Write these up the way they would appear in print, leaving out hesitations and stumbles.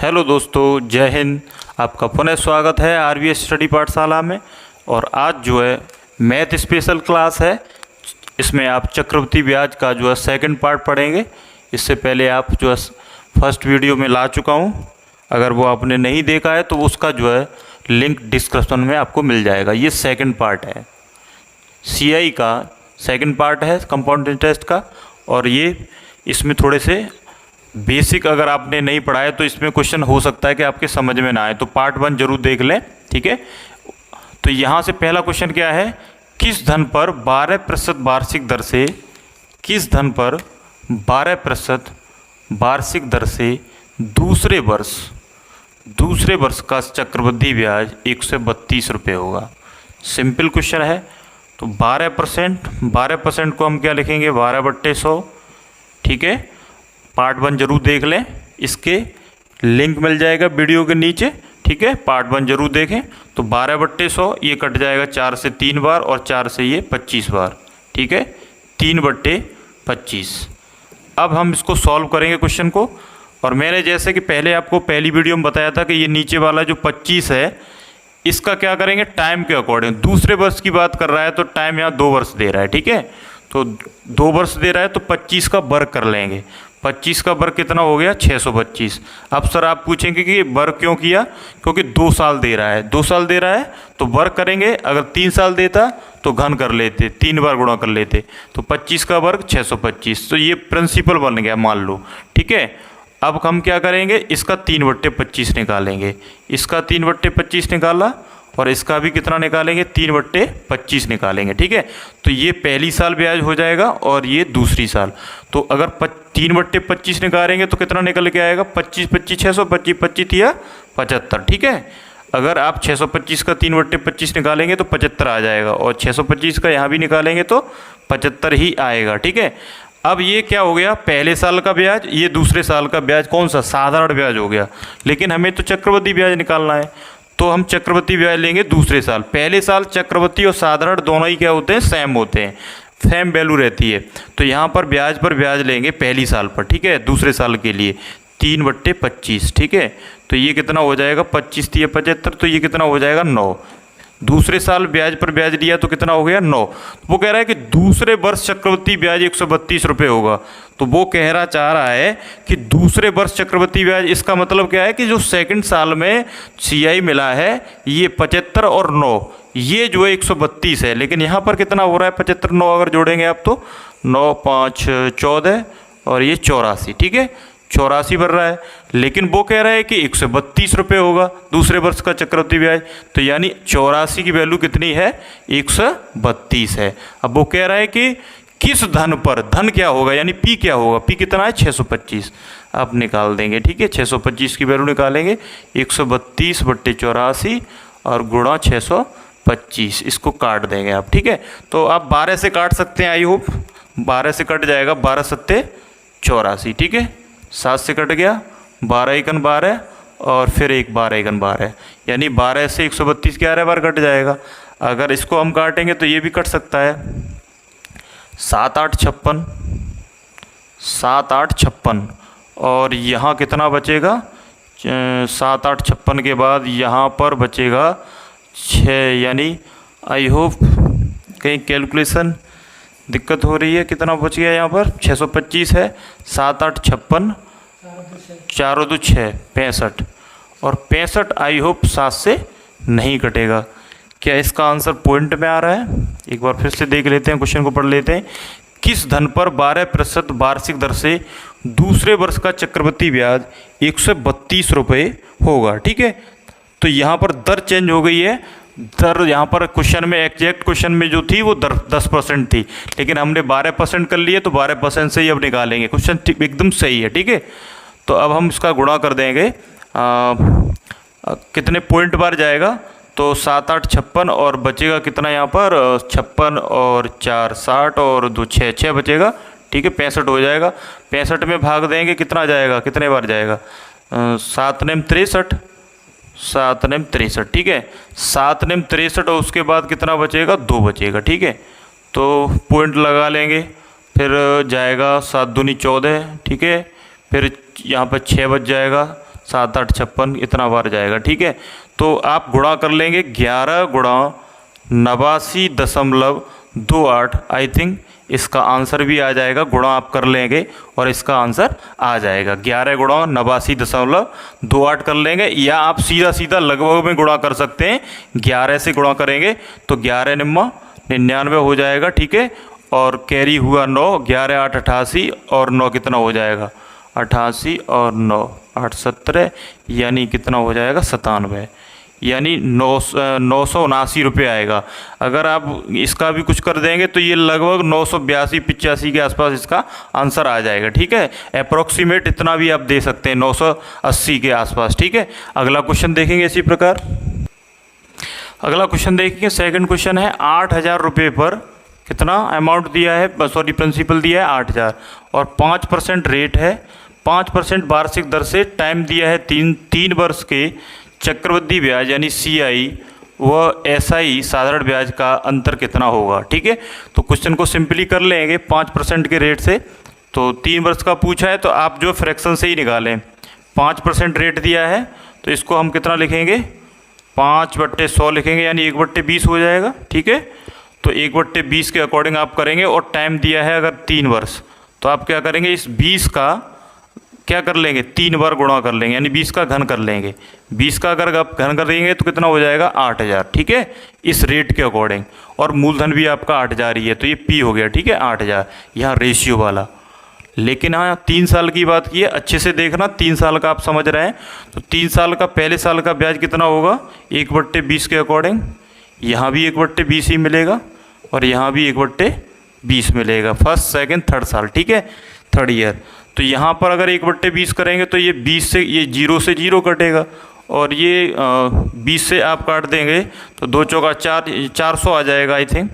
Hello दोस्तों, जय हिंद। आपका पुनः स्वागत है आरवीएस स्टडी पाठशाला में। और आज जो है मैथ स्पेशल क्लास है। इसमें आप चक्रवृद्धि ब्याज का जो है सेकंड पार्ट पढ़ेंगे। इससे पहले आप जो है फर्स्ट वीडियो में ला चुका हूँ। अगर वो आपने नहीं देखा है तो उसका जो है लिंक डिस्क्रिप्शन में आपको मिल जाएगा। ये सेकंड पार्ट है, सीआई का सेकंड पार्ट है कंपाउंड इंटरेस्ट का। और ये इसमें थोड़े से बेसिक अगर आपने नहीं पढ़ा है तो इसमें क्वेश्चन हो सकता है कि आपके समझ में ना आए, तो पार्ट 1 जरूर देख लें, ठीक है। तो यहाँ से पहला क्वेश्चन क्या है, किस धन पर 12% वार्षिक दर से, किस धन पर 12% वार्षिक दर से दूसरे वर्ष का चक्रवृद्धि ब्याज 132 रुपये होगा। सिंपल क्वेश्चन है। तो 12% को हम क्या लिखेंगे, 12/100, ठीक है। पार्ट 1 जरूर देख लें, इसके लिंक मिल जाएगा वीडियो के नीचे, ठीक है। पार्ट 1 जरूर देखें। तो 12/100 ये कट जाएगा 4 से 3 बार और 4 से ये 25 बार, ठीक है, 3/25। अब हम इसको सॉल्व करेंगे क्वेश्चन को। और मैंने जैसे कि पहले आपको पहली वीडियो में बताया था कि ये नीचे वाला जो 25 है इसका क्या करेंगे, टाइम के अकॉर्डिंग। दूसरे वर्ष की बात कर रहा है तो टाइम यहाँ 2 वर्ष दे रहा है, ठीक है। तो 2 वर्ष दे रहा है तो 25 का वर्ग कर लेंगे। 25 का वर्ग कितना हो गया, 625। अब सर आप पूछेंगे कि वर्ग क्यों किया, क्योंकि 2 साल दे रहा है, 2 साल दे रहा है तो वर्ग करेंगे। अगर 3 साल देता तो घन कर लेते, 3 बार गुणा कर लेते। तो 25 का वर्ग 625। तो ये प्रिंसिपल बन गया मान लो, ठीक है। अब हम क्या करेंगे, इसका 3/25 निकालेंगे। इसका 3/25 निकाला और इसका भी कितना निकालेंगे, 3/25 निकालेंगे, ठीक है। तो ये पहली साल ब्याज हो जाएगा और ये दूसरी साल। तो अगर 3/25 निकालेंगे तो कितना निकल के आएगा, 25 25 625, 25 या 75, ठीक है। अगर आप 625 का 3/25 निकालेंगे तो 75 आ जाएगा और 625 का यहाँ भी निकालेंगे तो 75 ही आएगा, ठीक है। अब ये क्या हो गया, पहले साल का ब्याज, ये दूसरे साल का ब्याज कौन सा, साधारण ब्याज हो गया। लेकिन हमें तो चक्रवृद्धि ब्याज निकालना है, तो हम चक्रवृद्धि ब्याज लेंगे दूसरे साल। पहले साल चक्रवृद्धि और साधारण दोनों ही क्या होते हैं, सेम होते हैं, सेम वैल्यू रहती है। तो यहाँ पर ब्याज लेंगे पहली साल पर, ठीक है, दूसरे साल के लिए 3/25, ठीक है। तो ये कितना हो जाएगा, 25 3 75, तो ये कितना हो जाएगा 9। दूसरे साल ब्याज पर ब्याज लिया तो कितना हो गया 9। वो कह रहा है कि दूसरे वर्ष चक्रवृद्धि ब्याज 132 रुपये होगा। तो वो चाह रहा है कि दूसरे वर्ष चक्रवृद्धि ब्याज, इसका मतलब क्या है कि जो सेकंड साल में सीआई मिला है ये 75 और 9, ये जो है 132 है। लेकिन यहाँ पर कितना हो रहा है, 75 9 अगर जोड़ेंगे आप तो 9 5 14 और ये 84, ठीक है, 84 बढ़ रहा है। लेकिन वो कह रहा है कि 132 रुपये होगा दूसरे वर्ष का चक्रवृद्धि ब्याज। तो यानी 84 की वैल्यू कितनी है, 132 है। अब वो कह रहा है कि किस धन पर, धन क्या होगा यानी पी क्या होगा, पी कितना है 625। आप निकाल देंगे, ठीक है, 625 की वैल्यू निकालेंगे, 132/84 और गुणा 625, इसको काट देंगे आप, ठीक है। तो आप 12 से काट सकते हैं, आई होप 12 से कट जाएगा, 12 सत्ते 84, ठीक है। 7 से कट गया, 12 एकन 12 और फिर एक 12 एकन 12, यानी 12 से 132 11 बार कट जाएगा। अगर इसको हम काटेंगे तो ये भी कट सकता है, 7 8 56, 7 8 56 और यहाँ कितना बचेगा, 7 8 56 के बाद यहाँ पर बचेगा 6, यानी आई होप कहीं कैलकुलेशन दिक्कत हो रही है, कितना बच गया यहाँ पर, 625 है, 7 8 56, 4 2 6 65 और 65 आई होप 7 से नहीं कटेगा। क्या इसका आंसर पॉइंट में आ रहा है, एक बार फिर से देख लेते हैं, क्वेश्चन को पढ़ लेते हैं। किस धन पर 12% वार्षिक दर से दूसरे वर्ष का चक्रवृद्धि ब्याज 132 रुपये होगा, ठीक है। तो यहाँ पर दर चेंज हो गई है, दर यहाँ पर क्वेश्चन में, एग्जैक्ट क्वेश्चन में जो थी वो 10% थी, लेकिन हमने 12% कर लिए तो 12% से ही अब निकालेंगे। क्वेश्चन एकदम सही है, ठीक है। तो अब हम इसका गुणा कर देंगे, कितने पॉइंट बार जाएगा, तो 7 8 56 और बचेगा कितना यहाँ पर, 56 और 4 60 और 2 6 6 बचेगा, ठीक है, 65 हो जाएगा। 65 में भाग देंगे, कितना जाएगा, कितने बार जाएगा, 7 9 63, 7 9 63, ठीक है, 7 9 63 और उसके बाद कितना बचेगा, 2 बचेगा, ठीक है। तो पॉइंट लगा लेंगे, फिर जाएगा 7 दूनी 14, ठीक है, फिर यहाँ पर 6 बच जाएगा, 7 8 56 इतना बार जाएगा। ठीक है, तो आप गुणा कर लेंगे 11 गुणा 89.28। आई थिंक इसका आंसर भी आ जाएगा, गुणा आप कर लेंगे और इसका आंसर आ जाएगा 11 गुणा 89.28 कर लेंगे, या आप सीधा सीधा लगभग में गुणा कर सकते हैं। 11 से गुणा करेंगे तो 11 निम्मा 99 हो जाएगा। ठीक है, और कैरी हुआ 9, 11 8 88 और 9 कितना हो जाएगा 88 और 9 8 17, यानी कितना हो जाएगा 97, यानी 979 रुपये आएगा। अगर आप इसका भी कुछ कर देंगे तो ये लगभग 982-85 के आसपास इसका आंसर आ जाएगा। ठीक है, अप्रोक्सीमेट इतना भी आप दे सकते हैं 980 के आसपास। ठीक है, अगला क्वेश्चन देखेंगे इसी प्रकार। अगला क्वेश्चन देखेंगे, सेकंड क्वेश्चन है 8000 रुपये पर कितना अमाउंट दिया है, सॉरी प्रिंसिपल दिया है 8000 और 5% रेट है, 5% वार्षिक दर से टाइम दिया है 3 वर्ष के चक्रवृद्धि ब्याज यानी CI व SI साधारण ब्याज का अंतर कितना होगा। ठीक है, तो क्वेश्चन को सिंपली कर लेंगे 5% के रेट से। तो 3 वर्ष का पूछा है तो आप जो फ्रैक्शन से ही निकालें, 5% रेट दिया है तो इसको हम कितना लिखेंगे 5/100 लिखेंगे, यानी 1/20 हो जाएगा। ठीक है, तो 1/20 के अकॉर्डिंग आप करेंगे और टाइम दिया है अगर 3 वर्ष, तो आप क्या करेंगे इस 20 का क्या कर लेंगे 3 बार गुणा कर लेंगे, यानी 20 का घन कर लेंगे। 20 का अगर आप घन कर देंगे तो कितना हो जाएगा 8000। ठीक है, इस रेट के अकॉर्डिंग, और मूलधन भी आपका 8000 ही है तो ये P हो गया। ठीक है, 8000 यहाँ रेशियो वाला। लेकिन हाँ 3 साल की बात की है, अच्छे से देखना, 3 साल का आप समझ रहे हैं तो 3 साल का पहले साल का ब्याज कितना होगा 1/20 के अकॉर्डिंग, यहाँ भी 1/20 ही मिलेगा और यहाँ भी 1/20 मिलेगा, फर्स्ट सेकंड थर्ड साल। ठीक है, थर्ड ईयर। तो यहाँ पर अगर 1/20 करेंगे तो ये 20 से ये 0 से 0 कटेगा और ये 20 से आप काट देंगे तो 2 चौका 4, 400 आ जाएगा आई थिंक।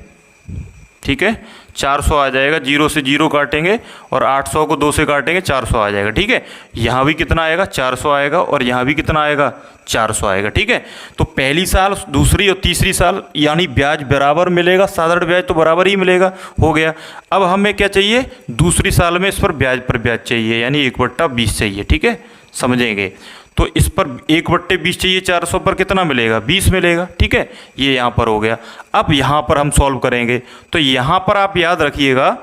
ठीक है, 400 आ जाएगा, 0 से 0 काटेंगे और 800 को 2 से काटेंगे 400 आ जाएगा। ठीक है, यहाँ भी कितना आएगा 400 आएगा और यहाँ भी कितना आएगा 400 आएगा। ठीक है, तो पहली साल दूसरी और तीसरी साल यानी ब्याज बराबर मिलेगा, साधारण ब्याज तो बराबर ही मिलेगा, हो गया। अब हमें क्या चाहिए दूसरी साल में इस पर ब्याज चाहिए, यानी 1/20 चाहिए। ठीक है, समझेंगे तो इस पर 1/20 चाहिए, 400 पर कितना मिलेगा 20 मिलेगा। ठीक है, ये यहाँ पर हो गया। अब यहाँ पर हम सॉल्व करेंगे तो यहाँ पर आप याद रखिएगा,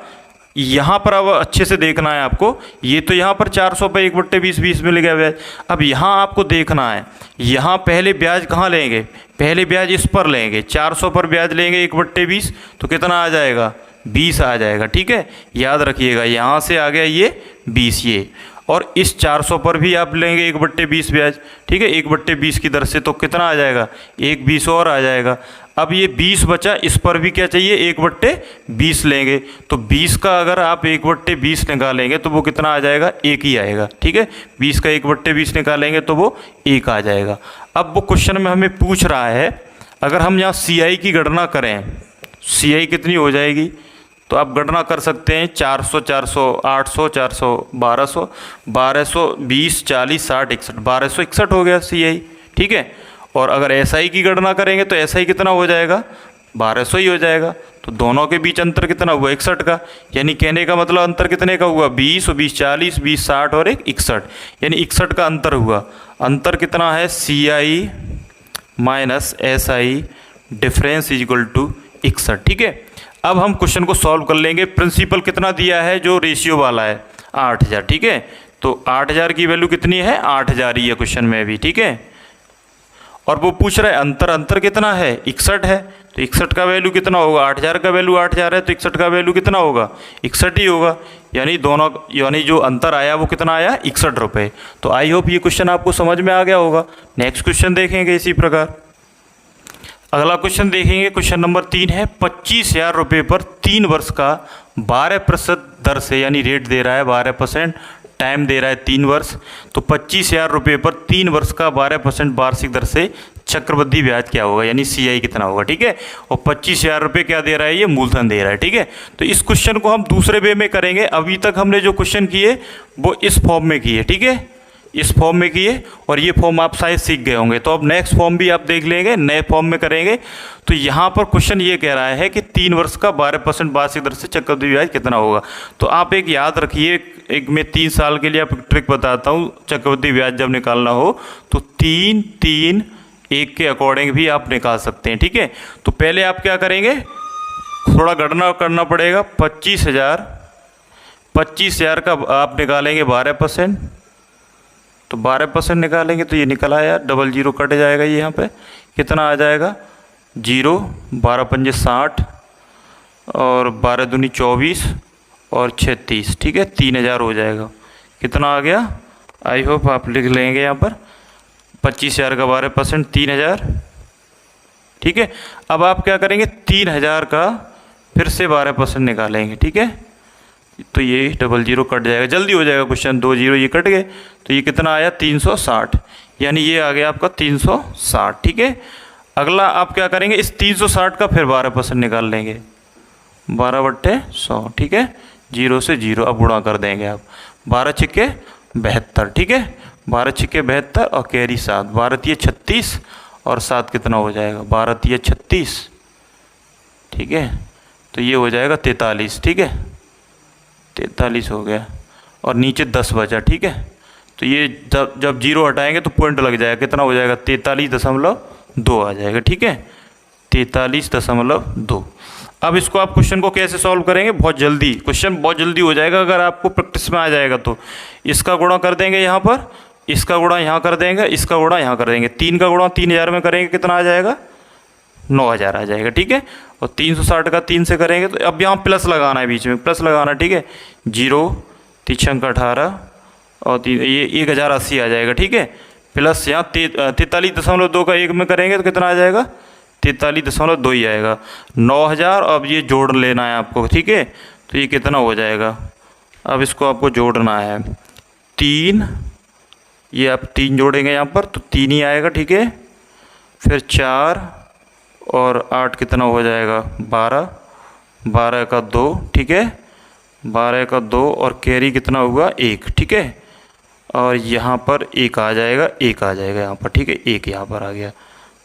यहाँ पर अब अच्छे से देखना है आपको, ये तो यहाँ पर 400 पर 1/20 20 मिल गया ब्याज। अब यहाँ आपको देखना है, यहाँ पहले ब्याज कहाँ लेंगे, पहले ब्याज इस पर लेंगे, 400 पर ब्याज लेंगे 1/20 तो कितना आ जाएगा 20 आ जाएगा। ठीक है, याद रखिएगा, यहाँ से आ गया ये 20 ये, और इस 400 पर भी आप लेंगे 1/20 ब्याज। ठीक है, 1/20 की दर से तो कितना आ जाएगा 1/20 और आ जाएगा। अब ये 20 बचा, इस पर भी क्या चाहिए 1/20 लेंगे, तो 20 का अगर आप 1/20 निकालेंगे तो वो कितना आ जाएगा 1 ही आएगा। ठीक है, 20 का 1/20 निकालेंगे तो वो 1 आ जाएगा। अब वो क्वेश्चन में हमें पूछ रहा है अगर हम यहाँ CI की गणना करें, CI कितनी हो जाएगी, तो आप गणना कर सकते हैं 400 400 800 400 1200 1200 20 40 60 61 1261 हो गया CI। ठीक है, और अगर SI की गणना करेंगे तो SI कितना हो जाएगा 1200 ही हो जाएगा। तो दोनों के बीच अंतर कितना हुआ 61 का, यानी कहने का मतलब अंतर कितने का हुआ 20 और 20 40 20 60 और 1 61, यानी 61 का अंतर हुआ। अंतर कितना है CI minus SI difference is equal to 61। ठीक है, अब हम क्वेश्चन को सॉल्व कर लेंगे। प्रिंसिपल कितना दिया है जो रेशियो वाला है 8000। ठीक है, तो 8000 की वैल्यू कितनी है 8000 ही है क्वेश्चन में भी। ठीक है, और वो पूछ रहा है अंतर कितना है 61 है, तो 61 का वैल्यू कितना होगा 8000 का वैल्यू 8000 है तो 61 का वैल्यू कितना होगा 61 ही होगा, यानी दोनों यानी जो अंतर आया वो कितना आया 61 रुपये। तो आई होप ये क्वेश्चन आपको समझ में आ गया होगा। नेक्स्ट क्वेश्चन देखेंगे इसी प्रकार। अगला क्वेश्चन देखेंगे, क्वेश्चन नंबर 3 है 25,000 रुपये पर 3 वर्ष का 12% दर से, यानी रेट दे रहा है 12%, टाइम दे रहा है 3 वर्ष, तो 25,000 रुपये पर 3 वर्ष का 12% वार्षिक दर से चक्रवृद्धि ब्याज क्या होगा, यानी CI कितना होगा। ठीक है, और 25,000 रुपये क्या दे रहा है ये मूलधन दे रहा है। ठीक है, तो इस क्वेश्चन को हम दूसरे वे में करेंगे। अभी तक हमने जो क्वेश्चन किए वो इस फॉर्म में किए। ठीक है, इस फॉर्म में किए और ये फॉर्म आप शायद सीख गए होंगे। तो अब नेक्स्ट फॉर्म भी आप देख लेंगे, नए फॉर्म में करेंगे। तो यहाँ पर क्वेश्चन ये कह रहा है कि 3 वर्ष का 12% वार्षिक दर से चक्रवृद्धि ब्याज कितना होगा। तो आप एक याद रखिए, एक मैं 3 साल के लिए आप ट्रिक बताता हूँ, चक्रवृद्धि ब्याज जब निकालना हो तो 3-3-1 के अकॉर्डिंग भी आप निकाल सकते हैं, ठीक है। तो पहले आप क्या करेंगे, थोड़ा गणना करना पड़ेगा। 25,000 का आप निकालेंगे 12%, तो 12% निकालेंगे तो ये निकल आया, 00 कट जाएगा, ये यहाँ पे कितना आ जाएगा 0, 12 पंजे 60 और 12 दूनी 24 और 36, ठीक है, 3,000 हो जाएगा। कितना आ गया, आई होप आप लिख लेंगे यहाँ पर 25,000 का 12% 3,000, ठीक है। अब आप क्या करेंगे, 3,000 का फिर से 12% निकालेंगे, ठीक है। तो ये 00 कट जाएगा, जल्दी हो जाएगा क्वेश्चन, 2 0 ये कट गए, तो ये कितना आया 360, यानी ये आ गया आपका 360, ठीक है। अगला आप क्या करेंगे, इस 360 का फिर 12% निकाल लेंगे, 12/100, ठीक है, 0 से 0 अब गुणा कर देंगे आप, 12 छिक्के 72, ठीक है, 12 छिक्के 72 और कैरी 7, 12 तिये 36 और 7 कितना हो जाएगा, 12 तिये 36, ठीक है। तो ये हो जाएगा 43, ठीक है, 43 हो गया और नीचे 10 बचा, ठीक है। तो ये जब 0 हटाएंगे तो पॉइंट लग जाएगा, कितना हो जाएगा 43.2 आ जाएगा, ठीक है, 43.2। अब इसको आप क्वेश्चन को कैसे सॉल्व करेंगे, बहुत जल्दी, क्वेश्चन बहुत जल्दी हो जाएगा अगर आपको प्रैक्टिस में आ जाएगा तो। इसका गुणा कर देंगे यहाँ पर, इसका गुणा यहाँ कर देंगे, इसका गुणा यहाँ कर देंगे, 3 का गुणा 3,000 में करेंगे कितना आ जाएगा 9,000 आ जाएगा, ठीक है। और 360 का 3 से करेंगे तो अब यहाँ प्लस लगाना है, बीच में प्लस लगाना, ठीक है, 0 3 18 और 3 ये 1,080 आ जाएगा, ठीक है। प्लस यहाँ 43.2 का 1 में करेंगे तो कितना आ जाएगा 43.2 ही आएगा, 9,000। अब ये जोड़ लेना है आपको, ठीक है। तो ये कितना हो जाएगा, अब इसको आपको जोड़ना है 3, ये आप 3 जोड़ेंगे यहाँ पर तो 3 ही आएगा, ठीक है। फिर 4 और 8 कितना हो जाएगा 12, 12 का 2, ठीक है, 12 का 2 और कैरी कितना हुआ 1, ठीक है। और यहाँ पर 1 आ जाएगा, 1 आ जाएगा यहाँ पर, ठीक है, 1 यहाँ पर आ गया।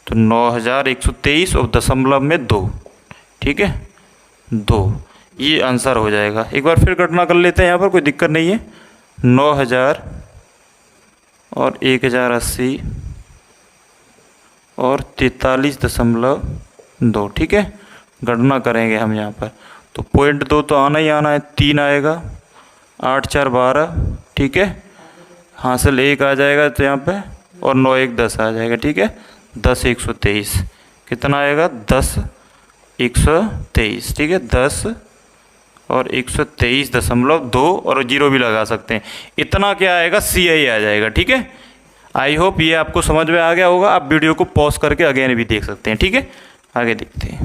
तो 9,123 और दशमलव में 2, ठीक है, 2, ये आंसर हो जाएगा। एक बार फिर गणना कर लेते हैं यहाँ पर, कोई दिक्कत नहीं है। 9,000 और 1,080 और 43.2, ठीक है, गणना करेंगे हम यहाँ पर। तो 0.2 तो आना ही आना है, 3 आएगा, 8 4 12, ठीक है, हासिल 1 आ जाएगा तो यहाँ पे, और 9 1 10 आ जाएगा, ठीक है, 10 123 कितना आएगा 10 123, ठीक है, 10 और 123.2 और 0 भी लगा सकते हैं। इतना क्या आएगा CI आ जाएगा, ठीक है। आई होप ये आपको समझ में आ गया होगा। आप वीडियो को पॉज करके अगेन भी देख सकते हैं, ठीक है। आगे देखते हैं,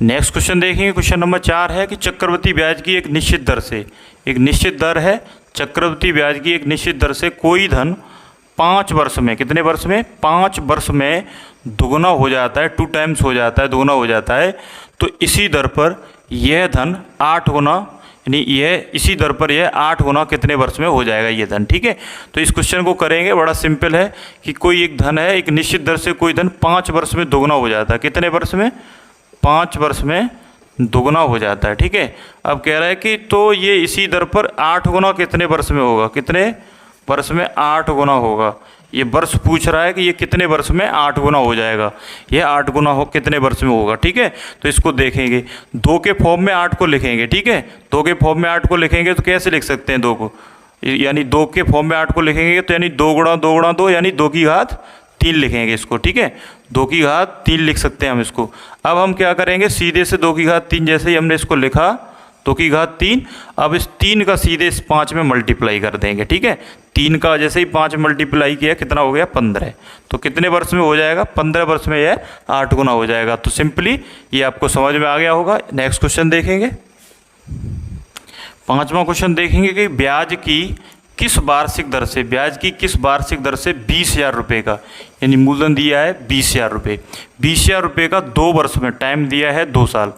नेक्स्ट क्वेश्चन देखेंगे। क्वेश्चन नंबर 4 है कि चक्रवृद्धि ब्याज की एक निश्चित दर से, एक निश्चित दर है चक्रवृद्धि ब्याज की एक निश्चित दर से कोई धन 5 वर्ष में, कितने वर्ष में 5 वर्ष में दुगना हो जाता है, 2 टाइम्स हो जाता है, दुगना हो जाता है। तो इसी दर पर यह धन 8 गुना, यानी यह इसी दर पर यह 8 गुना कितने वर्ष में हो जाएगा ये धन, ठीक है। तो इस क्वेश्चन को करेंगे, बड़ा सिंपल है कि कोई एक धन है, एक निश्चित दर से कोई धन 5 वर्ष में दोगुना हो जाता है, कितने वर्ष में 5 वर्ष में दोगुना हो जाता है, ठीक है। अब कह रहा है कि तो ये इसी दर पर 8 गुना कितने वर्ष में होगा, कितने वर्ष में 8 गुना होगा। ये वर्ष पूछ रहा है कि ये कितने वर्ष में 8 गुना हो जाएगा, ये 8 गुना हो कितने वर्ष में होगा, ठीक है। तो इसको देखेंगे, 2 के फॉर्म में 8 को लिखेंगे, ठीक है। 2 के फॉर्म में 8 को लिखेंगे तो कैसे लिख सकते हैं 2 को, यानी 2 के फॉर्म में 8 को लिखेंगे तो यानी 2 गुणा 2 गुणा 2 यानी 2 की घात 3 लिखेंगे इसको, ठीक है। 2 की घात 3 लिख सकते हैं हम इसको। अब हम क्या करेंगे, सीधे से 2 की घात 3 जैसे ही हमने इसको लिखा 2 की घात 3, अब इस 3 का सीधे इस 5 में मल्टीप्लाई कर देंगे, ठीक है। 3 का जैसे ही 5 मल्टीप्लाई किया कितना हो गया 15, तो कितने वर्ष में हो जाएगा 15 वर्ष में यह 8 गुना हो जाएगा। तो सिंपली ये आपको समझ में आ गया होगा। नेक्स्ट क्वेश्चन देखेंगे, 5वां क्वेश्चन देखेंगे कि ब्याज की किस वार्षिक दर से, ब्याज की किस वार्षिक दर से 20,000 रुपये का, यानी मूलधन दिया है 20,000 रुपये, 20,000 रुपये का 2 वर्ष में, टाइम दिया है 2 साल,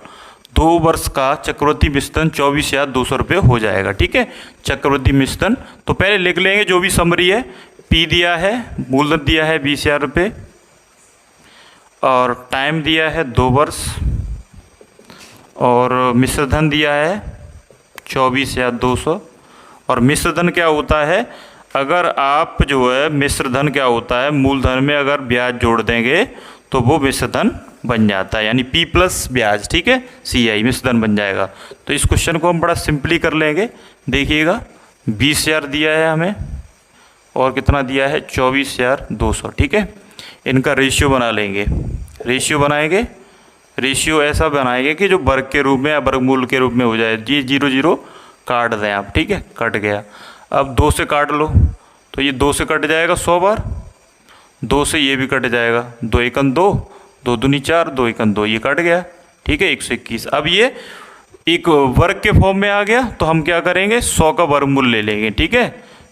2 वर्ष का चक्रवृद्धि मिश्रण 24,200 रुपये हो जाएगा। ठीक है, चक्रवृद्धि मिश्रण तो पहले लिख लेंगे जो भी समरी है। पी दिया है, मूलधन दिया है 20,000 रुपये और टाइम दिया है 2 वर्ष और मिश्रधन दिया है 24,200। और मिश्रधन क्या होता है, अगर आप जो है मिश्रधन क्या होता है, मूलधन में अगर ब्याज जोड़ देंगे तो वो मिश्रधन बन जाता है, यानी P प्लस ब्याज। ठीक है, CI मिश्रधन बन जाएगा। तो इस क्वेश्चन को हम बड़ा सिंपली कर लेंगे। देखिएगा 20,000 दिया है हमें और कितना दिया है 24,200। ठीक है, इनका रेशियो बना लेंगे। रेशियो बनाएंगे, रेशियो ऐसा बनाएंगे कि जो वर्ग के रूप में या वर्गमूल के रूप में हो जाए। ये 0 0 काट दें आप। ठीक है, कट गया। अब 2 से काट लो तो ये 2 से कट जाएगा 100 बार, 2 से ये भी कट जाएगा, 2 एकम 2, 2 दूनी 4, 2 एकम 2, ये कट गया। ठीक है, 121। अब ये एक वर्ग के फॉर्म में आ गया तो हम क्या करेंगे, 100 का वर्गमूल ले लेंगे। ठीक है,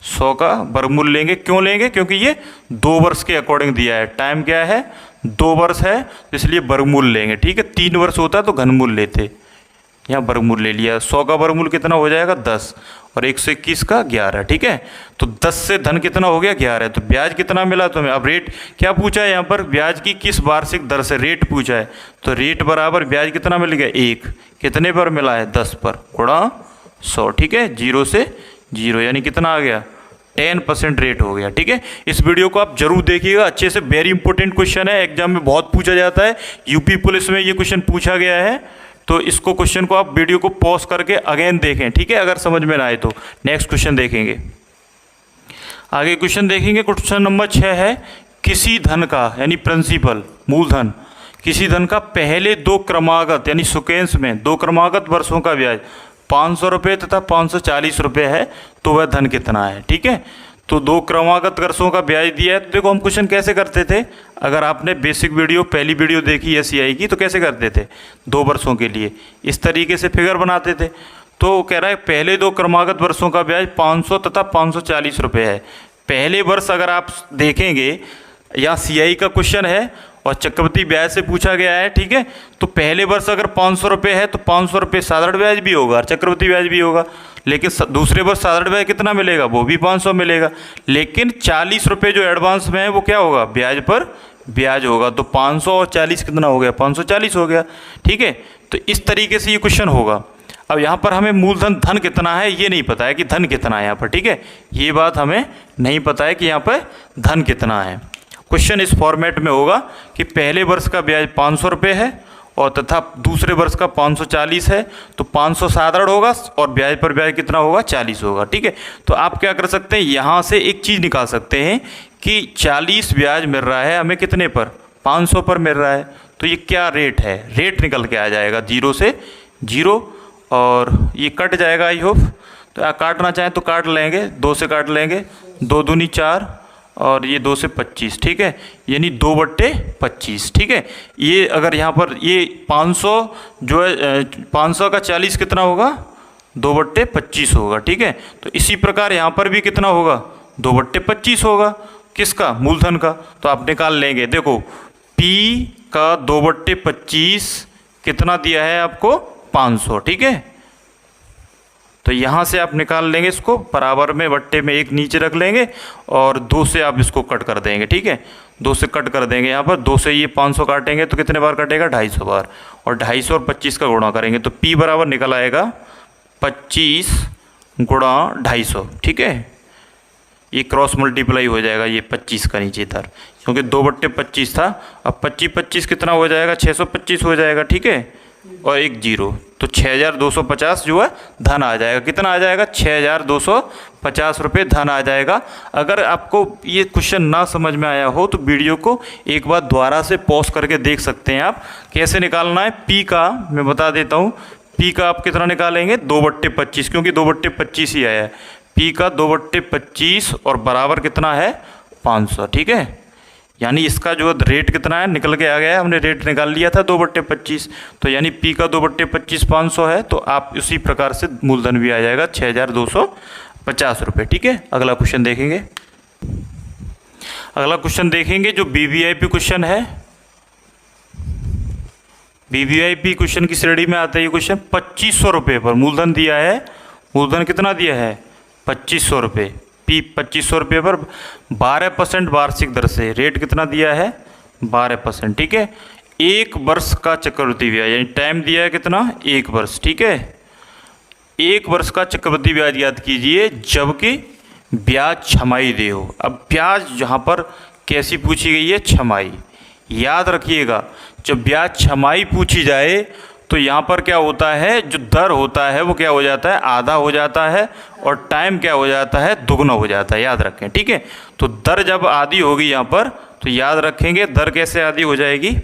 100 का वर्गमूल लेंगे। क्यों लेंगे, क्योंकि ये 2 वर्ष के अकॉर्डिंग दिया है। टाइम क्या है, 2 वर्ष है, इसलिए वर्गमूल लेंगे। ठीक है, 3 वर्ष होता तो घनमूल लेते, यहाँ वर्गमूल ले लिया। 100 का वर्गमूल कितना हो जाएगा 10 और 121 का 11। ठीक है, तो 10 से धन कितना हो गया 11। तो ब्याज कितना मिला तुम्हें। अब रेट क्या पूछा है यहाँ पर, ब्याज की किस वार्षिक दर से रेट पूछा है। तो रेट बराबर ब्याज कितना मिल गया 1, कितने पर मिला है 10 पर, गुणा 100। ठीक है, 0 से 0 यानी कितना आ गया 10% रेट हो गया। ठीक है, इस वीडियो को आप जरूर देखिएगा अच्छे से, वेरी इंपॉर्टेंट क्वेश्चन है, एग्जाम में बहुत पूछा जाता है। यूपी पुलिस में ये क्वेश्चन पूछा गया है। तो इसको क्वेश्चन को आप वीडियो को पॉज करके अगेन देखें। ठीक है, अगर समझ में ना आए तो नेक्स्ट क्वेश्चन देखेंगे। आगे क्वेश्चन देखेंगे। क्वेश्चन नंबर 6 है, किसी धन का यानी प्रिंसिपल मूलधन, किसी धन का पहले 2 क्रमागत यानी सुकेंश में 2 क्रमागत वर्षों का ब्याज 500 रुपये तथा 540 रुपये है, तो वह धन कितना है। ठीक है, तो 2 क्रमागत वर्षों का ब्याज दिया है। तो देखो हम क्वेश्चन कैसे करते थे, अगर आपने बेसिक वीडियो पहली वीडियो देखी है CI की, तो कैसे करते थे, 2 वर्षों के लिए इस तरीके से फिगर बनाते थे। तो कह रहा है पहले 2 क्रमागत वर्षों का ब्याज 500 तथा 540 रुपये है। पहले वर्ष अगर आप देखेंगे, यहाँ CI का क्वेश्चन है और चक्रवृद्धि ब्याज से पूछा गया है। ठीक है, तो पहले वर्ष अगर 500 रुपये है तो 500 रुपये साधारण ब्याज भी होगा और चक्रवृद्धि ब्याज भी होगा। लेकिन दूसरे वर्ष साधारण ब्याज कितना मिलेगा, वो भी 500 मिलेगा। लेकिन 40 रुपये जो एडवांस में है वो क्या होगा, ब्याज पर ब्याज होगा। तो 500 और 40 कितना हो गया, 540 हो गया। ठीक है, तो इस तरीके से ये क्वेश्चन होगा। अब यहाँ पर हमें मूलधन धन कितना है ये नहीं पता है कि धन कितना है यहाँ पर। ठीक है, ये बात हमें नहीं पता है कि यहाँ पर धन कितना है। क्वेश्चन इस फॉर्मेट में होगा कि पहले वर्ष का ब्याज 500 रुपये है और तथा दूसरे वर्ष का 540 है, तो 500 साधारण होगा और ब्याज पर ब्याज कितना होगा 40 होगा। ठीक है, तो आप क्या कर सकते हैं, यहाँ से एक चीज़ निकाल सकते हैं कि 40 ब्याज मिल रहा है हमें कितने पर, 500 पर मिल रहा है। तो ये क्या रेट है, रेट निकल के आ जाएगा 0 से 0 और ये कट जाएगा। आई होप तो काटना चाहें तो काट लेंगे, 2 से काट लेंगे, 2 दूनी 4 और ये 2 से 25। ठीक है, यानी 2/25। ठीक है, ये अगर यहाँ पर ये 500 जो है 500 का 40 कितना होगा 2/25 होगा। ठीक है, तो इसी प्रकार यहाँ पर भी कितना होगा 2/25 होगा, किसका, मूलधन का। तो आप निकाल लेंगे। देखो P का 2/25 कितना दिया है आपको 500। ठीक है, तो यहाँ से आप निकाल लेंगे इसको, बराबर में बट्टे में 1 नीचे रख लेंगे और 2 से आप इसको कट कर देंगे। ठीक है, 2 से कट कर देंगे। यहाँ पर 2 से ये 500 काटेंगे तो कितने बार कटेगा 250 बार, और 250 और 25 का गुणा करेंगे तो P बराबर निकल आएगा 25 गुणा 250। ठीक है, ये क्रॉस मल्टीप्लाई हो जाएगा ये 25 का नीचे इधर, क्योंकि 2/25 था। अब 25 कितना हो जाएगा 625 हो जाएगा। ठीक है, और 1 0 तो 6250 जो है धन आ जाएगा। कितना आ जाएगा 6250 रुपये धन आ जाएगा। अगर आपको ये क्वेश्चन ना समझ में आया हो तो वीडियो को एक बार दोबारा से पॉज करके देख सकते हैं आप कैसे निकालना है। P का मैं बता देता हूँ, P का आप कितना निकालेंगे 2/25, क्योंकि 2/25 ही आया है। P का 2/25 और बराबर कितना है 500। ठीक है, यानी इसका जो रेट कितना है निकल के आ गया है, हमने रेट निकाल लिया था 2/25। तो यानी P का 2/25 500 है, तो आप उसी प्रकार से मूलधन भी आ जाएगा 6250 रुपये। ठीक है, अगला क्वेश्चन देखेंगे। अगला क्वेश्चन देखेंगे जो BVIP क्वेश्चन है। वीवीआईपी क्वेश्चन की श्रेणी में आता है ये क्वेश्चन। 2500 रुपये पर मूलधन दिया है, मूलधन कितना दिया है 2500 रुपये, पी 2500 रुपये पर 12% वार्षिक दर से, रेट कितना दिया है 12%, ठीक है। 1 वर्ष का चक्रवृद्धि ब्याज, यानी टाइम दिया है कितना 1 वर्ष, ठीक है। 1 वर्ष का चक्रवृद्धि ब्याज याद कीजिए जबकि ब्याज छमाही दे हो। अब ब्याज यहाँ पर कैसी पूछी गई है, छमाही। याद रखिएगा जब ब्याज छमाही पूछी जाए तो यहाँ पर क्या होता है, जो दर होता है वो क्या हो जाता है, आधा हो जाता है, और टाइम क्या हो जाता है, दुगना हो जाता है, याद रखें, ठीक है। तो दर जब आधी होगी यहाँ पर तो याद रखेंगे दर कैसे आधी हो जाएगी,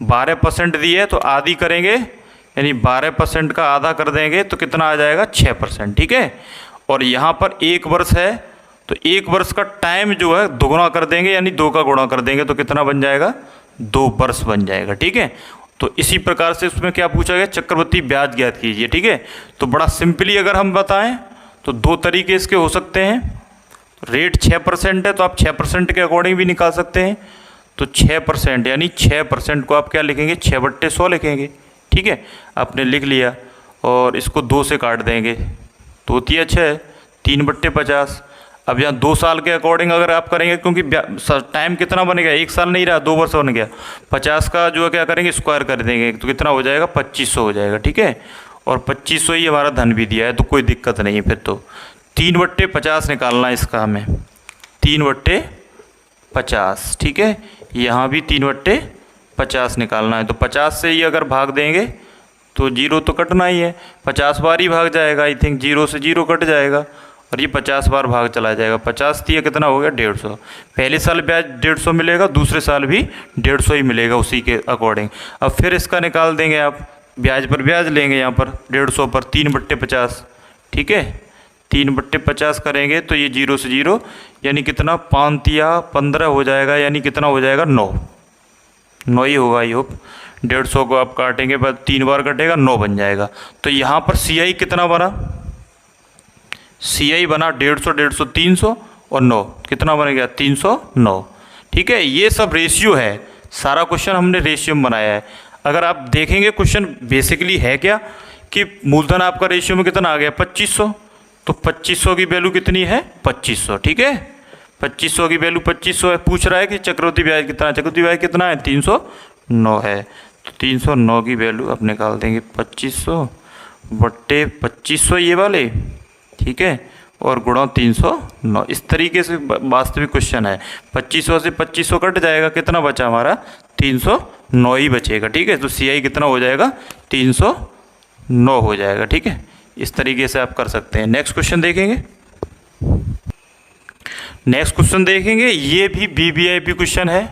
12% दी है तो आधी करेंगे, यानी 12% का आधा कर देंगे तो कितना आ जाएगा 6%, ठीक है। और यहाँ पर 1 वर्ष है तो 1 वर्ष का टाइम जो है दोगुना कर देंगे, यानी 2 का गुणा कर देंगे तो कितना बन जाएगा 2 वर्ष बन जाएगा, ठीक है। तो इसी प्रकार से उसमें क्या पूछा गया, चक्रवृद्धि ब्याज ज्ञात कीजिए, ठीक है। तो बड़ा सिंपली अगर हम बताएं तो 2 तरीके इसके हो सकते हैं। रेट 6% है तो आप 6% के अकॉर्डिंग भी निकाल सकते हैं। तो 6% यानी 6% को आप क्या लिखेंगे, 6/100 लिखेंगे, ठीक है। आपने लिख लिया और इसको 2 से काट देंगे तो होती है 6, 3/50। अब यहाँ 2 साल के अकॉर्डिंग अगर आप करेंगे, क्योंकि टाइम कितना बनेगा, 1 साल नहीं रहा, 2 वर्ष बन गया, 50 का जो है क्या करेंगे स्क्वायर कर देंगे तो कितना हो जाएगा 2500 हो जाएगा, ठीक है। और 2500 ही हमारा धन भी दिया है तो कोई दिक्कत नहीं है। फिर तो 3/50 निकालना है इसका हमें, 3/50, ठीक है। यहाँ भी 3/50 निकालना है तो 50 से ही अगर भाग देंगे तो 0 तो कटना ही है, 50 बार ही भाग जाएगा, आई थिंक 0 से 0 कट जाएगा और ये 50 बार भाग चला जाएगा। 50 दिया कितना हो गया 150। पहले साल ब्याज 150 मिलेगा, दूसरे साल भी 150 ही मिलेगा उसी के अकॉर्डिंग। अब फिर इसका निकाल देंगे आप, ब्याज पर ब्याज लेंगे यहाँ पर 150 पर 3/50, ठीक है। 3/50 करेंगे तो ये 0 से 0 यानी कितना 5 या 15 हो जाएगा, यानी कितना हो जाएगा 9 ही होगा। आई होप 150 को आप काटेंगे बस 3 बार कटेगा 9 बन जाएगा। तो यहाँ पर CI कितना बना, CI बना 150, 150, 300 और 9, कितना बन गया 309, ठीक है। ये सब रेशियो है, सारा क्वेश्चन हमने रेशियो में बनाया है। अगर आप देखेंगे क्वेश्चन बेसिकली है क्या कि मूलधन आपका रेशियो में कितना आ गया 2500, तो 2500 की वैल्यू कितनी है 2500, ठीक है। 2500 की वैल्यू 2500 है। पूछ रहा है कि चक्रवृद्धि ब्याज कितना, चक्रवृद्धि ब्याज कितना है 309 है, तो 309 की वैल्यू आप निकाल देंगे 2500/2500 ये वाले, ठीक है, और गुणा 309। इस तरीके से वास्तविक क्वेश्चन है। 2500 से 2500 कट जाएगा, कितना बचा हमारा 309 ही बचेगा, ठीक है। तो CI कितना हो जाएगा 309 हो जाएगा, ठीक है। इस तरीके से आप कर सकते हैं। नेक्स्ट क्वेश्चन देखेंगे, नेक्स्ट क्वेश्चन देखेंगे, ये भी VVIP क्वेश्चन है,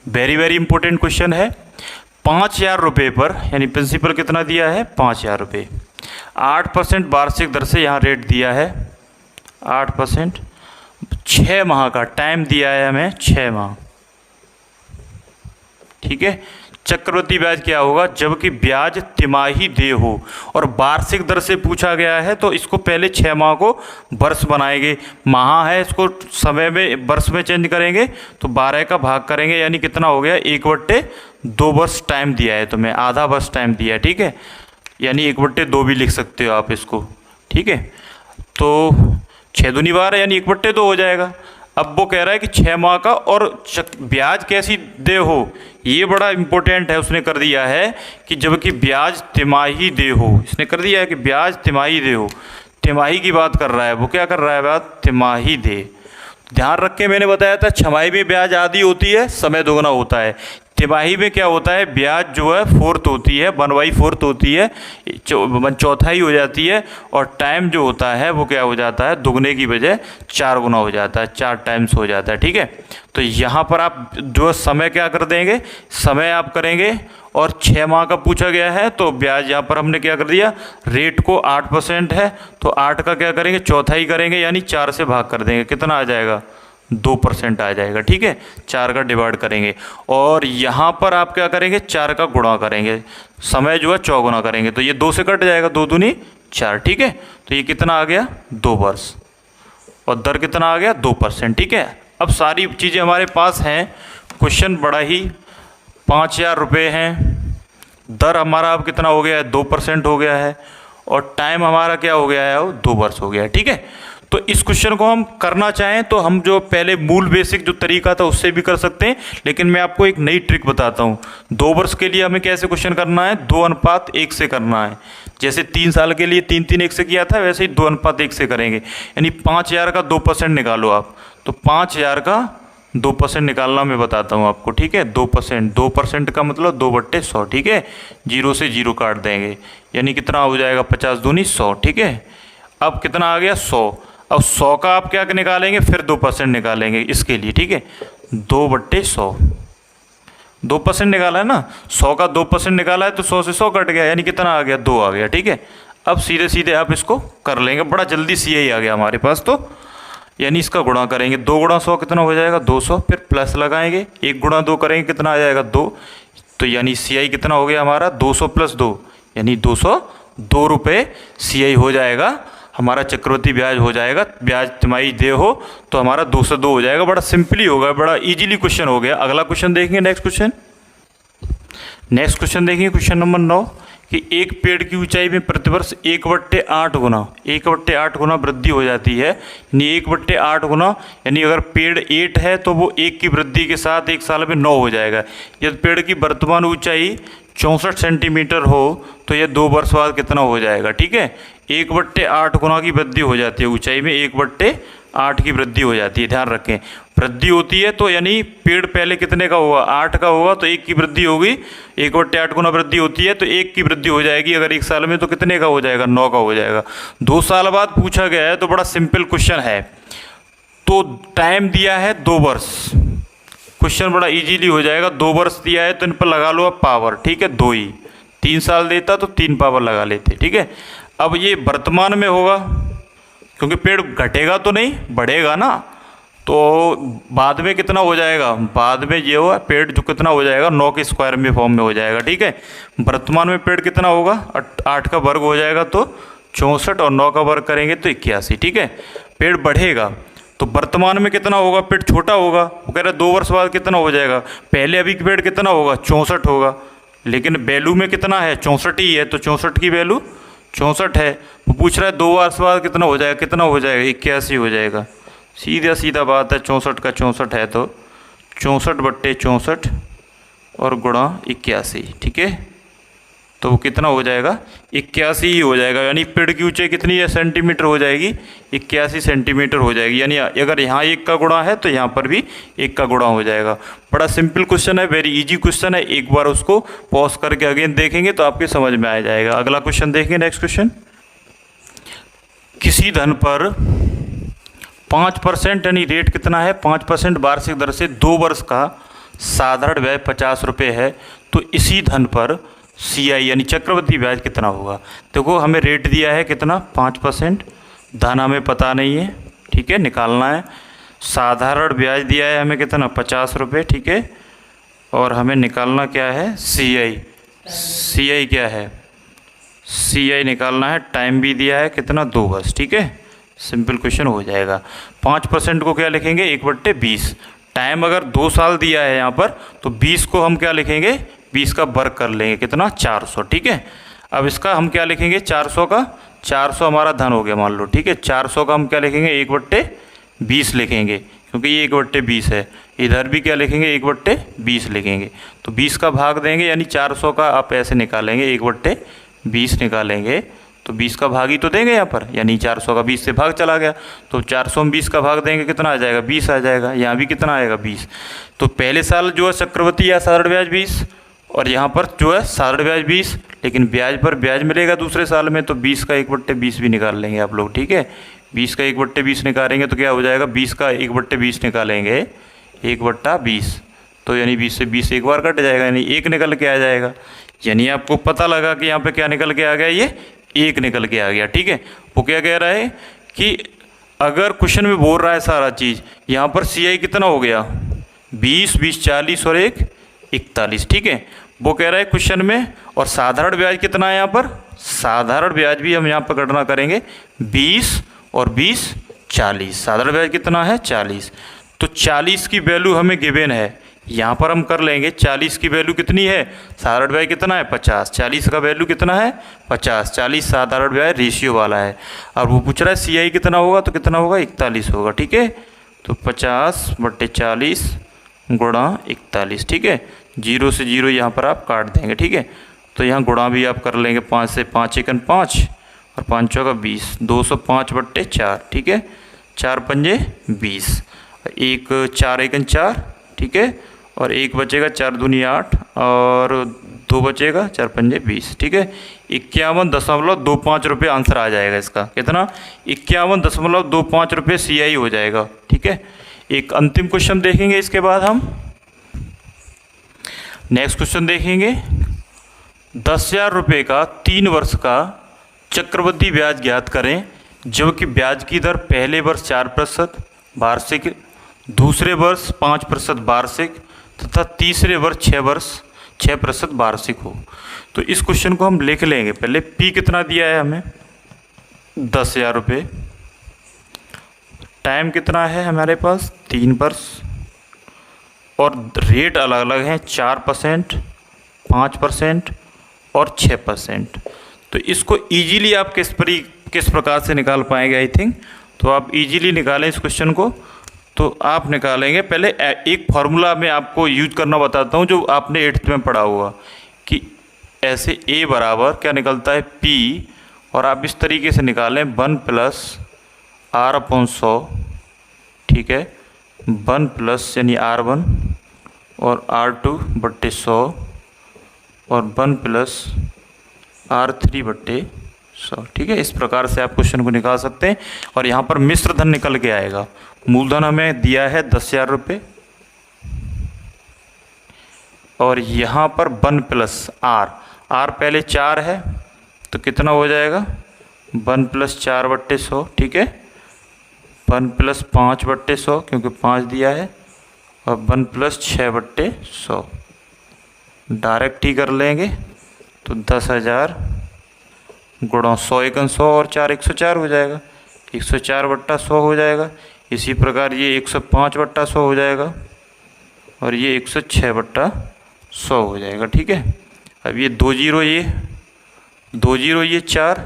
वेरी वेरी इंपॉर्टेंट क्वेश्चन है। 5000 रुपये पर, यानी प्रिंसिपल कितना दिया है 5000 रुपये, 8% वार्षिक दर से यहाँ रेट दिया है 8%, 6 माह का टाइम दिया है हमें 6 माह, ठीक है। चक्रवृद्धि ब्याज क्या होगा, जबकि ब्याज तिमाही देय हो और वार्षिक दर से पूछा गया है तो इसको पहले 6 माह को वर्ष बनाएंगे, माह है इसको समय में वर्ष में चेंज करेंगे तो 12 का भाग करेंगे, यानी कितना हो गया 1/2 वर्ष टाइम दिया है तुम्हें, आधा वर्ष टाइम दिया है, ठीक है। यानी 1/2 भी लिख सकते हो आप इसको, ठीक है। तो 6 दूनी 12 यानी 1/2 हो जाएगा। अब वो कह रहा है कि 6 माह का और ब्याज कैसी दे हो, ये बड़ा इंपॉर्टेंट है। उसने कर दिया है कि जबकि ब्याज तिमाही दे हो, इसने कर दिया है कि ब्याज तिमाही दे हो, तिमाही की बात कर रहा है। वो क्या कर रहा है बात, तिमाही दे। ध्यान रख के मैंने बताया था छमाही में ब्याज आधी होती है, समय दोगुना होता है। तिमाही में क्या होता है, ब्याज जो है 4th होती है, 1/4 होती है, चौथाई हो जाती है, और टाइम जो होता है वो क्या हो जाता है, दुगने की बजाय 4 गुना हो जाता है, 4 टाइम्स हो जाता है, ठीक है। तो यहाँ पर आप जो समय क्या कर देंगे, समय आप करेंगे, और 6 माह का पूछा गया है तो ब्याज यहाँ पर हमने क्या कर दिया, रेट को 8% है तो 8 का क्या करेंगे, चौथाई करेंगे, यानी 4 से भाग कर देंगे, कितना आ जाएगा 2% आ जाएगा, ठीक है। 4 का डिवाइड करेंगे और यहाँ पर आप क्या करेंगे, 4 का गुणा करेंगे, समय जो है 4 गुना करेंगे तो ये 2 से कट जाएगा, 2 दूनी 4, ठीक है। तो ये कितना आ गया 2 वर्ष, और दर कितना आ गया 2%, ठीक है। अब सारी चीज़ें हमारे पास हैं, क्वेश्चन बड़ा ही 5,000 रुपये हैं, दर हमारा अब कितना हो गया है, 2% हो गया है, और टाइम हमारा क्या हो गया है, वो 2 वर्ष हो गया है। ठीक है, तो इस क्वेश्चन को हम करना चाहें तो हम जो पहले मूल बेसिक जो तरीका था उससे भी कर सकते हैं, लेकिन मैं आपको एक नई ट्रिक बताता हूँ। 2 वर्ष के लिए हमें कैसे क्वेश्चन करना है, 2:1 से करना है। जैसे 3 साल के लिए 3:1 से किया था, वैसे ही 2:1 से करेंगे। यानी 5,000 का 2% निकालो आप, तो 5,000 का 2% निकालना मैं बताता हूँ आपको। ठीक है, 2% का मतलब 2/100। ठीक है, 0 से 0 काट देंगे, यानी कितना हो जाएगा, 50 दूनी 100। ठीक है, अब कितना आ गया, 100। अब 100 का आप क्या निकालेंगे, फिर 2% निकालेंगे इसके लिए। ठीक है, 2/100, 2% निकाला है ना, 100 का 2% निकाला है तो 100 से 100 कट गया, यानी कितना आ गया, 2 आ गया। ठीक है, अब सीधे सीधे आप इसको कर लेंगे, बड़ा जल्दी CI आ गया हमारे पास। तो यानी इसका गुणा करेंगे, 2 गुणा 100 कितना हो जाएगा, 200, फिर प्लस लगाएंगे, 1 गुणा 2 करेंगे, कितना आ जाएगा, 2। तो यानी CI कितना हो गया हमारा, 200 + 2, यानी 202 रुपये CI हो जाएगा हमारा, चक्रवृद्धि ब्याज हो जाएगा। ब्याज तिमाही देय हो तो हमारा 202 हो जाएगा। बड़ा सिंपली होगा, बड़ा इजीली क्वेश्चन हो गया। अगला क्वेश्चन देखेंगे, नेक्स्ट क्वेश्चन देखेंगे, क्वेश्चन नंबर 9, कि एक पेड़ की ऊंचाई में प्रतिवर्ष 1/8 गुना वृद्धि हो जाती है। यानी 1/8 गुना, यानी अगर पेड़ 8 है तो वो 1 की वृद्धि के साथ 1 साल में 9 हो जाएगा। यदि पेड़ की वर्तमान ऊंचाई 64 सेंटीमीटर हो तो यह 2 वर्ष बाद कितना हो जाएगा। ठीक है, 1/8 गुना की वृद्धि हो जाती है ऊंचाई में, 1/8 की वृद्धि हो जाती है। ध्यान रखें, वृद्धि होती है तो यानी पेड़ पहले कितने का होगा, 8 का होगा, तो 1 की वृद्धि होगी, 1/8 गुना वृद्धि होती है तो 1 की वृद्धि हो जाएगी। अगर 1 साल में तो कितने का हो जाएगा, 9 का हो जाएगा। 2 साल बाद पूछा गया है तो बड़ा सिंपल क्वेश्चन है, तो टाइम दिया है 2 वर्ष, क्वेश्चन बड़ा इजीली हो जाएगा। 2 वर्ष दिया है तो इन पर लगा लो आप पावर। ठीक है, 2 ही, 3 साल देता तो 3 पावर लगा लेते। ठीक है, अब ये वर्तमान में होगा क्योंकि पेड़ घटेगा तो नहीं, बढ़ेगा ना, तो बाद में कितना हो जाएगा, बाद में ये हुआ पेड़ जो कितना हो जाएगा, 9 के स्क्वायर में फॉर्म में हो जाएगा। ठीक है, वर्तमान में पेड़ कितना होगा, 8 का वर्ग हो जाएगा तो 64, और 9 का वर्ग करेंगे तो 81। ठीक है, पेड़ बढ़ेगा तो वर्तमान में कितना होगा, पेड़ छोटा होगा। वो कह रहा है 2 वर्ष बाद कितना हो जाएगा, पहले अभी पेड़ कितना होगा, 64 होगा, लेकिन वैल्यू में कितना है, 64 ही है, तो 64 की वैल्यू 64 है। वो पूछ रहा है 2 वर्ष बाद कितना हो जाएगा, 81 हो जाएगा। सीधा बात है, 64 का 64 है तो 64/64 और गुणा 81। ठीक है, तो वो कितना हो जाएगा, 81 ही हो जाएगा। यानी पेड़ की ऊंचाई कितनी है, सेंटीमीटर हो जाएगी, 81 सेंटीमीटर हो जाएगी। यानी अगर यहाँ 1 का गुणा है तो यहाँ पर भी 1 का गुणा हो जाएगा। बड़ा सिंपल क्वेश्चन है, वेरी इजी क्वेश्चन है। एक बार उसको पॉज करके अगेन देखेंगे तो आपके समझ में आ जाएगा। अगला क्वेश्चन देखेंगे, नेक्स्ट क्वेश्चन, किसी धन पर 5% यानी रेट कितना है, 5% वार्षिक दर से 2 वर्ष का साधारण ब्याज 50 रुपये है, तो इसी धन पर CI यानी चक्रवृद्धि ब्याज कितना होगा। देखो हमें रेट दिया है कितना, 5%, धन हमें पता नहीं है। ठीक है, निकालना है। साधारण ब्याज दिया है हमें कितना, 50 रुपये। ठीक है, और हमें निकालना क्या है, CI क्या है, CI निकालना है। टाइम भी दिया है कितना, 2 वर्ष। ठीक है, सिंपल क्वेश्चन हो जाएगा। 5% को क्या लिखेंगे, 1/20। टाइम अगर 2 साल दिया है यहाँ पर तो 20 को हम क्या लिखेंगे, 20 का वर्ग कर लेंगे, कितना, 400। ठीक है, अब इसका हम क्या लिखेंगे, 400 का, 400 हमारा धन हो गया मान लो। ठीक है, 400 का हम क्या लिखेंगे, 1/20 लिखेंगे, क्योंकि ये 1/20 है। इधर भी क्या लिखेंगे, 1/20 लिखेंगे, तो 20 का भाग देंगे, यानी 400 का आप ऐसे निकालेंगे, 1/20 निकालेंगे तो 20 का भाग ही तो देंगे यहाँ पर, यानी 400 का 20 से भाग चला गया, तो 400 में 20 का भाग देंगे, कितना आ जाएगा, 20 आ जाएगा। यहाँ भी कितना आएगा, 20। तो पहले साल जो है चक्रवृद्धि या साधारण ब्याज 20, और यहाँ पर जो है साधारण ब्याज 20, लेकिन ब्याज पर ब्याज मिलेगा दूसरे साल में, तो 20 का 1/20 भी निकाल लेंगे आप लोग। ठीक है, 20 का 1/20 निकालेंगे तो क्या हो जाएगा, 20 का 1/20 निकालेंगे, 1/20, तो यानी 20 से 20 एक बार कट जाएगा, यानी 1 निकल के आ जाएगा। यानी आपको पता लगा कि यहाँ पे क्या निकल के आ गया, ये 1 निकल के आ गया। ठीक है, वो क्या कह रहा है कि अगर क्वेश्चन में बोल रहा है सारा चीज़, यहाँ पर CI कितना हो गया, 20, 20, 40 और 1, 41। ठीक है, वो कह रहा है क्वेश्चन में, और साधारण ब्याज कितना है यहाँ पर, साधारण ब्याज भी हम यहाँ पर गणना करेंगे, 20 और 20, 40। साधारण ब्याज कितना है, 40। तो 40 की वैल्यू हमें गिवन है, यहाँ पर हम कर लेंगे 40 की वैल्यू कितनी है, 7/8 कितना है 50, 40 का वैल्यू कितना है 50, 40 7/8 रेशियो वाला है। और वो पूछ रहा है CI कितना होगा, तो कितना होगा 41 होगा। ठीक है, तो 50/40 गुणा 41। ठीक है, 0 से 0 यहाँ पर आप काट देंगे। ठीक है, तो यहाँ गुणा भी आप कर लेंगे, 5 से 5 एकन 5 और 5 चौका 20, 205/4। ठीक है, 4 पंजे 20, 1 4 एकन 4। ठीक है, और 1 बचेगा, 4 दूनी 8 और 2 बचेगा, 4 पंजे 20। ठीक है, 51.25 रुपये आंसर आ जाएगा इसका। कितना, 51.25 रुपये CI हो जाएगा। ठीक है, एक अंतिम क्वेश्चन देखेंगे, इसके बाद हम नेक्स्ट क्वेश्चन देखेंगे। 10,000 रुपये का 3 वर्ष का चक्रवृद्धि ब्याज ज्ञात करें, जबकि ब्याज की दर पहले वर्ष 4% वार्षिक, दूसरे वर्ष 5% वार्षिक तथा तीसरे वर्ष 6% वार्षिक हो। तो इस क्वेश्चन को हम लिख लेंगे। पहले P कितना दिया है हमें 10,000 रुपये, टाइम कितना है हमारे पास 3 वर्ष, और रेट अलग अलग हैं 4%, 5% और 6%। तो इसको इजीली आप किस प्रकार से निकाल पाएंगे, आई थिंक तो आप इजीली निकालें इस क्वेश्चन को। तो आप निकालेंगे, पहले एक फार्मूला मैं आपको यूज करना बताता हूँ जो आपने 8th में पढ़ा हुआ, कि ऐसे A बराबर क्या निकलता है P, और आप इस तरीके से निकालें 1 + R/100। ठीक है, 1 प्लस यानी R1 और R2/100 और 1 + R3/100। ठीक है, इस प्रकार से आप क्वेश्चन को निकाल सकते हैं। और यहाँ पर मिश्र धन निकल के आएगा। मूलधन हमें दिया है 10,000 रुपये, और यहाँ पर 1 + R पहले 4 है तो कितना हो जाएगा 1 + 4/100। ठीक है, 1 + 5/100 क्योंकि 5 दिया है, और 1 + 6/100 डायरेक्ट ही कर लेंगे। तो 10,000 गुणा 100 एकन 100 और 4 104 हो जाएगा, 104/100 हो जाएगा। इसी प्रकार ये 105/100 हो जाएगा, और ये 106/100 हो जाएगा। ठीक है, अब ये 2 0 ये 4,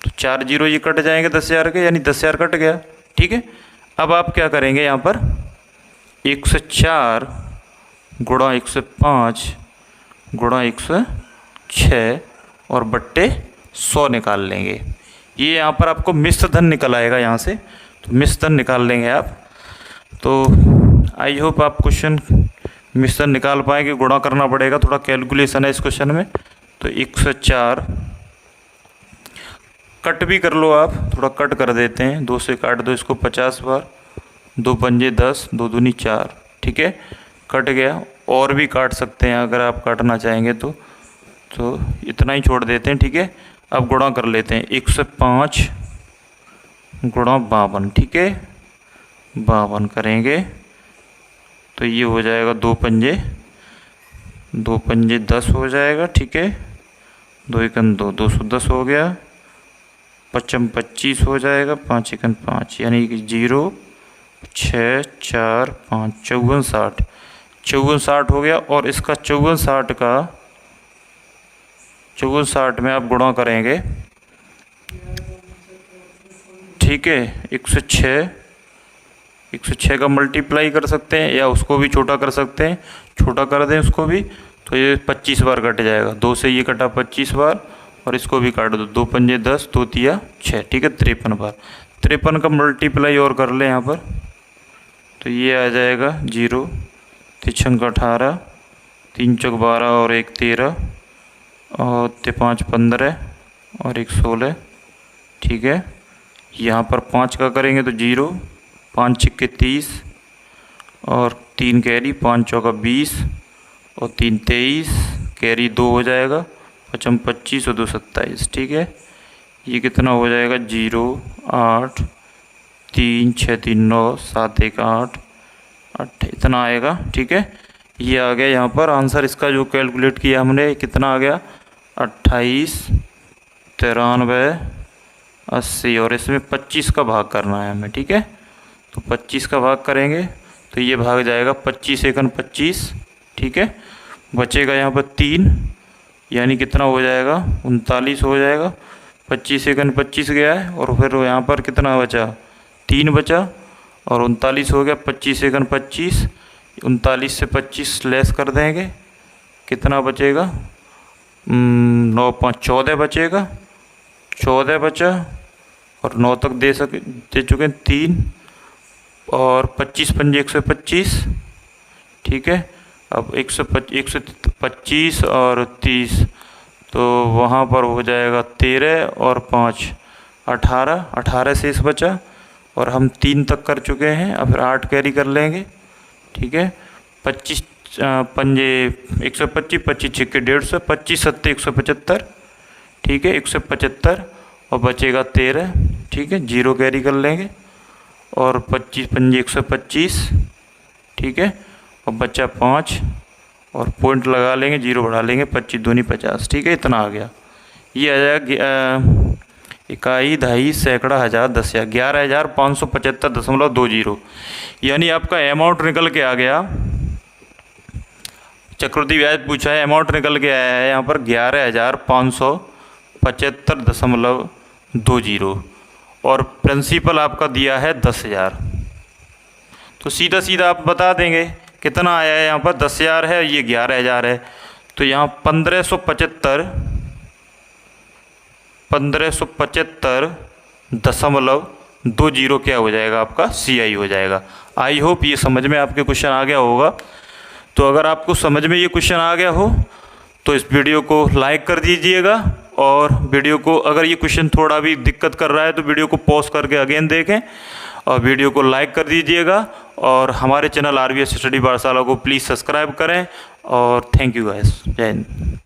तो 4 0 ये कट जाएंगे 10,000 के, यानी 10,000 कट गया। ठीक है, अब आप क्या करेंगे, यहाँ पर 104 गुणा 105 गुणा 106 और बट्टे 100 निकाल लेंगे। ये यहाँ पर आपको मिश्र धन निकल आएगा यहाँ से, तो मिश्र धन निकाल लेंगे आप। तो आई होप आप क्वेश्चन मिश्र धन निकाल पाएंगे। गुणा करना पड़ेगा, थोड़ा कैलकुलेशन है इस क्वेश्चन में। तो 104 कट भी कर लो आप, थोड़ा कट कर देते हैं, 2 से काट दो इसको 50 बार, 2 पंजे 10, 2 दूनी 4। ठीक है, कट गया। और भी काट सकते हैं अगर आप काटना चाहेंगे तो इतना ही छोड़ देते हैं। ठीक है, अब गुणा कर लेते हैं, 105 गुणा 52। ठीक है, 52 करेंगे तो ये हो जाएगा 2 पंजे 10 हो जाएगा। ठीक है, 2 एकन 2, 210 हो गया, 55 25 हो जाएगा, 5 एकन 5 यानी कि 0 6 4 5 54 60, 54 60 हो गया। और इसका 54 60 में आप गुणा करेंगे। ठीक है, 106 का मल्टीप्लाई कर सकते हैं, या उसको भी छोटा कर सकते हैं, छोटा कर दें उसको भी, तो ये 25 बार कट जाएगा। 2 से ये कटा 25 बार, और इसको भी काट दो, 2 पंजे 10, 2 तिया 6। ठीक है, 53 बार। 53 का मल्टीप्लाई और कर लें यहाँ पर, तो ये आ जाएगा 0 3 18, 3 चौक 12 और 1 13 और 5 15 और 1 16। ठीक है, यहाँ पर 5 का करेंगे तो 0, 5 छिक्के 30 और 3 कैरी, 5 चौका 20 और 3 23, कैरी 2 हो जाएगा, 55 25 और 2 27। ठीक है, ये कितना हो जाएगा 0 8 3 6 3 9 7 1 8 8 इतना आएगा। ठीक है, ये आ गया यहाँ पर आंसर इसका जो कैलकुलेट किया हमने, कितना आ गया 28 93 80, और इसमें 25 का भाग करना है हमें। ठीक है, तो 25 का भाग करेंगे तो ये भाग जाएगा 25 एकन 25, ठीक है। बचेगा यहाँ पर 3, यानी कितना हो जाएगा 39 हो जाएगा। 25 एकन 25 गया है और फिर यहाँ पर कितना बचा 3 बचा और 39 हो गया। 25 एकन 25, 39 से 25 लेस कर देंगे, कितना बचेगा 9 5 14 बचेगा। 14 बचा और 9 तक दे चुके हैं 3 और 25 पंजे 125, ठीक है। अब 125 और 30 तो वहाँ पर हो जाएगा 13 और 5 18 शेष बचा और हम 3 तक कर चुके हैं। अब फिर 8 कैरी कर लेंगे, ठीक है। 25 पंजे 125, 25 छिक्के 150, 25 सत्ते 175, ठीक है 175 और बचेगा 13, ठीक है। 0 कैरी कर लेंगे और 25 पंजे 125, ठीक है। और बचा 5 और पॉइंट लगा लेंगे, 0 बढ़ा लेंगे, 25 दूनी 50, ठीक है। इतना आ गया। ये आ जाएगा इकाई, दहाई, सैकड़ा, हज़ार, दसिया 11,575.20, यानी आपका अमाउंट निकल के आ गया। चक्रवृद्धि ब्याज पूछा है, अमाउंट निकल के आया है यहाँ पर 11,575.20 और प्रिंसिपल आपका दिया है 10,000। तो सीधा सीधा आप बता देंगे कितना आया है। यहाँ पर 10,000 है, ये 11,000 है, तो यहाँ 1575.20 क्या हो जाएगा आपका CI हो जाएगा। आई होप ये समझ में आपके क्वेश्चन आ गया होगा। तो अगर आपको समझ में ये क्वेश्चन आ गया हो तो इस वीडियो को लाइक कर दीजिएगा और वीडियो को, अगर ये क्वेश्चन थोड़ा भी दिक्कत कर रहा है तो वीडियो को पॉज करके अगेन देखें और वीडियो को लाइक कर दीजिएगा और हमारे चैनल RVS स्टडी पाठशाला को प्लीज़ सब्सक्राइब करें और थैंक यू गाइस। जय हिंद।